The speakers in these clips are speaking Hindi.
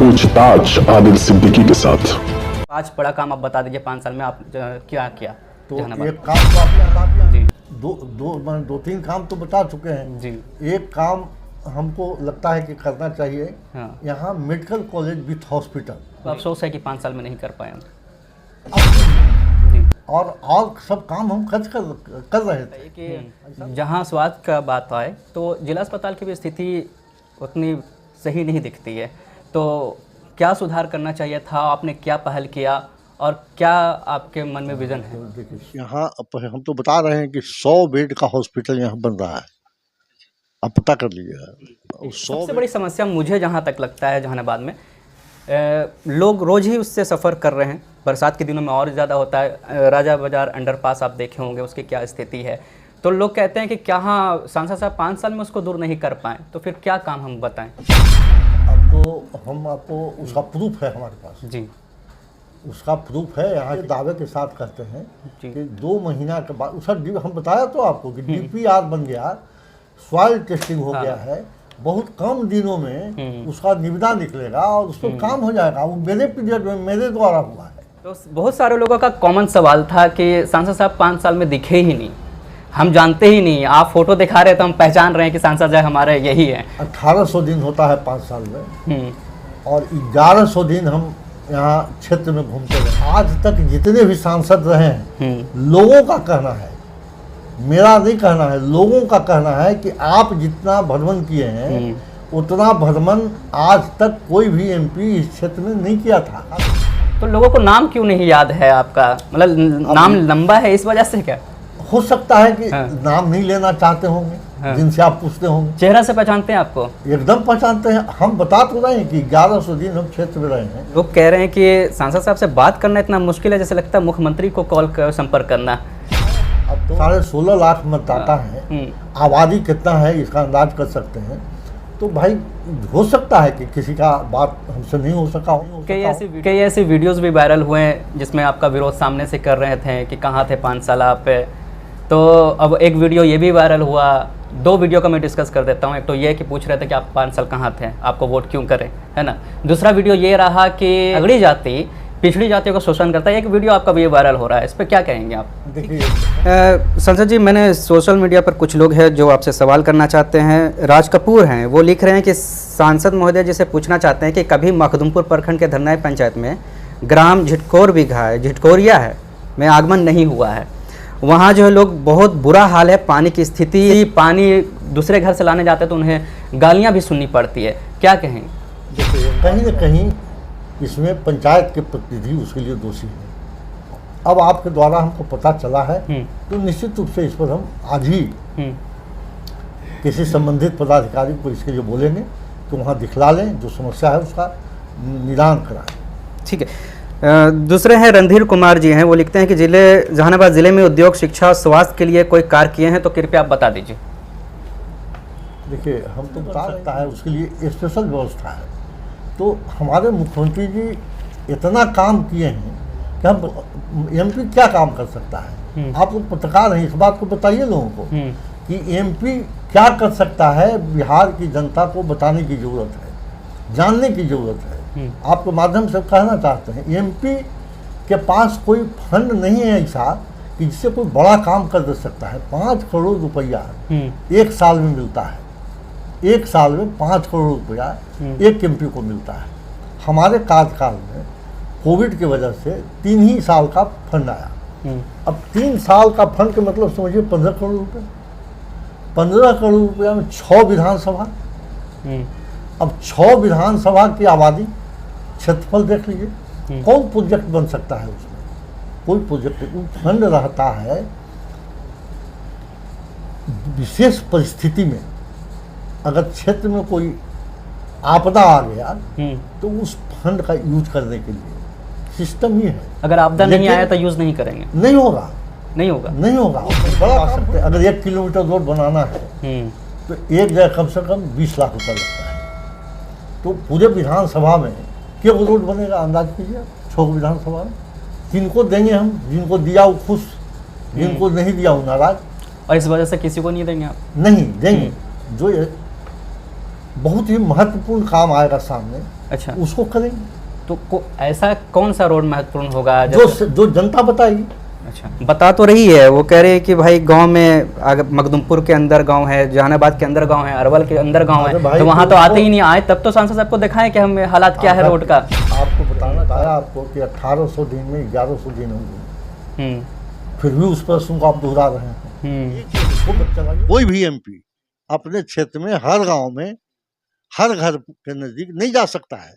पूछताछ आदिल सिद्दीकी के साथ। आज बड़ा काम आप बता दीजिए, 5 साल में आप क्या किया? तो जहानाबाद। एक काम तो आपने बता दिया। जी दो तीन काम तो बता चुके हैं। जी। एक काम हमको लगता है कि करना चाहिए। हाँ। यहाँ मेडिकल कॉलेज विथ हॉस्पिटल। तो अफसोस है कि 5 साल में नहीं कर पाए हम। और सब काम हम कर रहे थे। कि जहाँ स्वास्थ्य का बात आए तो जिला अस्पताल की भी स्थिति उतनी सही नहीं दिखती है, तो क्या सुधार करना चाहिए था? आपने क्या पहल किया और क्या आपके मन में विजन है? देखिए, यहाँ हम तो बता रहे हैं कि 100 बेड का हॉस्पिटल यहाँ बन रहा है, आप पता कर लीजिएगा। सबसे बड़ी समस्या मुझे जहाँ तक लगता है जहानाबाद में, लोग रोज़ ही उससे सफ़र कर रहे हैं। बरसात के दिनों में और ज़्यादा होता है। राजा बाज़ार अंडरपास आप देखे होंगे, उसकी क्या स्थिति है। तो लोग कहते हैं कि क्या हाँ सांसद साहब 5 साल में उसको दूर नहीं कर पाएँ, तो फिर क्या काम हम बताएं? अब तो हम आपको उसका प्रूफ है हमारे पास। जी। उसका प्रूफ है, यहाँ के दावे के साथ कहते हैं जी। कि 2 महीना के बाद उसका हम बताया तो आपको कि DPR बन गया, सॉइल टेस्टिंग हो गया है, बहुत कम दिनों में उसका निविदा निकलेगा और उस पर काम हो जाएगा। वो मेरे पीरियड में मेरे द्वारा हुआ है। तो बहुत सारे लोगों का कॉमन सवाल था कि सांसद साहब 5 साल में दिखे ही नहीं, हम जानते ही नहीं। आप फोटो दिखा रहे तो हम पहचान रहे हैं कि सांसद जो हमारे यही है। 1800 दिन होता है 5 साल में, और 1100 दिन हम यहाँ क्षेत्र में घूमते रहे। आज तक जितने भी सांसद रहे हैं, लोगों का कहना है, मेरा नहीं कहना है, लोगों का कहना है कि आप जितना भ्रमण किए हैं उतना भ्रमण आज तक कोई भी MP इस क्षेत्र में नहीं किया था। तो लोगों को नाम क्यों नहीं याद है आपका? मतलब नाम लंबा है इस वजह से क्या? हो सकता है कि नाम नहीं लेना चाहते होंगे, जिनसे आप पूछते होंगे। चेहरा से पहचानते हैं आपको? एकदम पहचानते हैं। हम बता तो रहे हैं कि 1100 दिन हम क्षेत्र में रहे हैं। लोग कह रहे हैं कि सांसद साहब से बात करना इतना मुश्किल है, जैसे लगता है मुख्यमंत्री को कॉल कर संपर्क करना। अब तो 16.5 लाख मतदाता हैं, आबादी कितना है इसका अंदाज कर सकते हैं। तो भाई हो सकता है कि किसी का बात हमसे नहीं हो सका हो। कई ऐसे वीडियोस भी वायरल हुए हैं जिसमें आपका विरोध सामने से कर रहे थे कि कहाँ थे 5 साल आप। तो अब एक वीडियो ये भी वायरल हुआ। 2 वीडियो का मैं डिस्कस कर देता हूँ। एक तो ये कि पूछ रहे थे कि आप 5 साल कहाँ थे, आपको वोट क्यों करें, है ना। दूसरा वीडियो ये रहा कि अगड़ी जाति पिछड़ी जातियों का शोषण करता है। एक वीडियो आपका भी वायरल हो रहा है, इस पर क्या कहेंगे आप? देखिए संसद जी, मैंने सोशल मीडिया पर कुछ लोग हैं जो आपसे सवाल करना चाहते हैं। राज कपूर हैं, वो लिख रहे हैं कि सांसद महोदय जी से पूछना चाहते हैं कि कभी मखदुमपुर प्रखंड के धरनाई पंचायत में ग्राम झिटकोरिया है में आगमन नहीं हुआ है। वहाँ जो है लोग बहुत बुरा हाल है, पानी की स्थिति, पानी दूसरे घर से लाने जाते हैं तो उन्हें गालियाँ भी सुननी पड़ती है, क्या कहें? देखिए, कहीं न कहीं इसमें पंचायत के प्रतिनिधि उसके लिए दोषी हैं। अब आपके द्वारा हमको पता चला है तो निश्चित रूप से इस पर हम आज ही किसी संबंधित पदाधिकारी को इसके लिए बोलेंगे कि वहाँ दिखला लें, जो समस्या है उसका निदान कराएं। ठीक है। दूसरे हैं रणधीर कुमार जी हैं, वो लिखते हैं कि जहानाबाद जिले में उद्योग, शिक्षा, स्वास्थ्य के लिए कोई कार्य किए हैं तो कृपया आप बता दीजिए। देखिए, हम तो बता सकता है उसके लिए स्पेशल व्यवस्था है। तो हमारे मुख्यमंत्री जी इतना काम किए हैं कि हम MP क्या काम कर सकता है। आप लोग पत्रकार हैं, इस बात को बताइए लोगों को कि MP क्या कर सकता है। बिहार की जनता को बताने की ज़रूरत है, जानने की ज़रूरत है। आपके माध्यम से कहना चाहते हैं MP के पास कोई फंड नहीं है ऐसा कि जिससे कोई बड़ा काम कर दे सकता है। 5 करोड़ रुपया 1 साल में मिलता है। 1 साल में 5 करोड़ रुपया एक MP को मिलता है। हमारे कार्यकाल में कोविड की वजह से 3 ही साल का फंड आया। अब 3 साल का फंड के मतलब समझिए 15 करोड़ रुपये। 15 करोड़ रुपया में 6 विधानसभा। अब 6 विधानसभा की आबादी, क्षेत्रफल देख लीजिए, कौन प्रोजेक्ट बन सकता है उसमें? कोई प्रोजेक्ट फंड रहता है विशेष परिस्थिति में। अगर क्षेत्र में कोई आपदा आ गया तो उस फंड का यूज करने के लिए सिस्टम ही है। अगर आपदा नहीं आया तो यूज नहीं करेंगे? नहीं होगा, नहीं होगा, नहीं होगा। बड़ा कर सकते हैं। अगर 1 किलोमीटर रोड बनाना है तो एक जगह कम से कम 20 लाख रुपया लगता है। तो पूरे विधानसभा में क्या रोड बनेगा? अंदाज कीजिए। 6 विधानसभा में किनको देंगे हम? जिनको दिया वो खुश, जिनको नहीं दिया वो नाराज। और इस वजह से किसी को नहीं देंगे आप? नहीं देंगे। जो बहुत ही महत्वपूर्ण काम आएगा सामने, अच्छा, उसको करेंगे। तो ऐसा कौन सा रोड महत्वपूर्ण होगा जो जनता बताएगी। अच्छा, बता तो रही है, वो कह रही है कि भाई गांव में अगर मखदुमपुर के अंदर गांव है, जहानाबाद के अंदर गांव है, अरवल के अंदर गांव है, तो वहां तो आते ही नहीं, आए तब तो सांसद साहब को दिखाएं कि हम हालात क्या है रोड का। आपको बताना था आपको कि 1800 दिन में 1100 दिन होंगे, फिर भी उस प्रश्न को आप दोहरा रहे हैं। कोई भी एमपी अपने क्षेत्र में हर गांव में हर घर के नजदीक नहीं जा सकता है,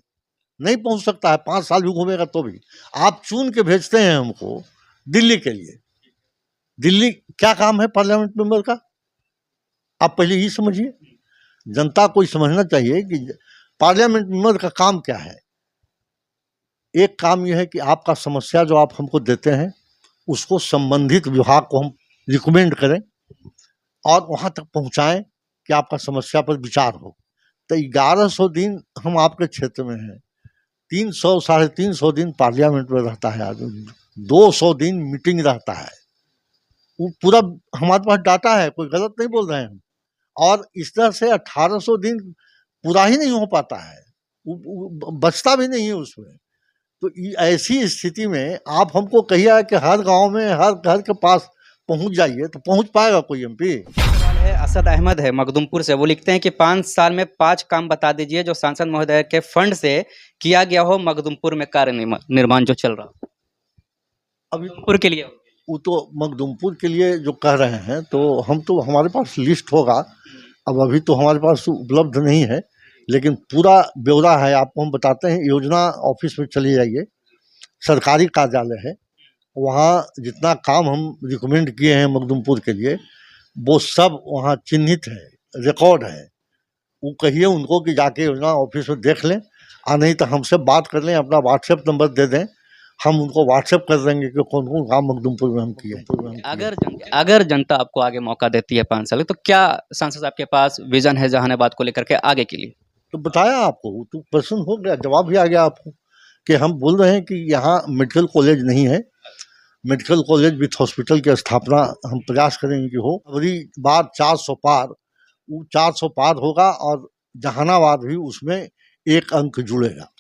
नहीं पहुंच सकता है, 5 साल भी घूमेगा तो भी। आप चुन के भेजते हैं हमको दिल्ली के लिए। दिल्ली क्या काम है पार्लियामेंट मेंबर का, आप पहले ही समझिए। जनता को समझना चाहिए कि पार्लियामेंट मेंबर का काम क्या है। एक काम यह है कि आपका समस्या जो आप हमको देते हैं उसको संबंधित विभाग को हम रिकमेंड करें और वहां तक पहुंचाएं कि आपका समस्या पर विचार हो। तो 1100 दिन हम आपके क्षेत्र में हैं, 300 साढ़े 300 दिन पार्लियामेंट में रहता है आदमी, 200 दिन मीटिंग रहता है, वो पूरा हमारे पास डाटा है, कोई गलत नहीं बोल रहे हैं हम। और इस तरह से 1800 दिन पूरा ही नहीं हो पाता है, वो बचता भी नहीं है उसमें। तो ऐसी स्थिति में आप हमको कहिए कि हर गांव में हर घर के पास पहुंच जाइए, तो पहुंच पाएगा कोई एमपी? है असद अहमद है मखदुमपुर से, वो लिखते हैं कि 5 साल में 5 काम बता दीजिए जो सांसद महोदय के फंड से किया गया हो मखदुमपुर में कार्य निर्माण जो चल रहा हो अभी मखदुमपुर के लिए। वो तो मखदुमपुर के लिए जो कह रहे हैं, तो हम तो हमारे पास लिस्ट होगा, अब अभी तो हमारे पास उपलब्ध नहीं है, लेकिन पूरा ब्यौरा है, आपको हम बताते हैं। योजना ऑफिस में चले जाइए, सरकारी कार्यालय है, वहाँ जितना काम हम रिकमेंड किए हैं मखदुमपुर के लिए वो सब वहाँ चिन्हित है, रिकॉर्ड है। वो कहिए उनको कि जाके योजना ऑफिस में देख लें, और नहीं तो हमसे बात कर लें, अपना व्हाट्सएप नंबर दे दें, हम उनको व्हाट्सएप कर देंगे कि कौन कौन काम मखदुमपुर में हम किए। अगर जनता आपको आगे मौका देती है 5 साल, तो क्या सांसद आपके पास विजन है जहानाबाद को लेकर के आगे के लिए? तो बताया आपको, तो प्रश्न हो गया, जवाब भी आ गया आपको कि हम बोल रहे हैं कि यहाँ मेडिकल कॉलेज नहीं है, मेडिकल कॉलेज विथ हॉस्पिटल की स्थापना हम प्रयास करेंगे कि हो। अगली बार 400 पार, वो 400 पार होगा और जहानाबाद भी उसमें एक अंक जुड़ेगा।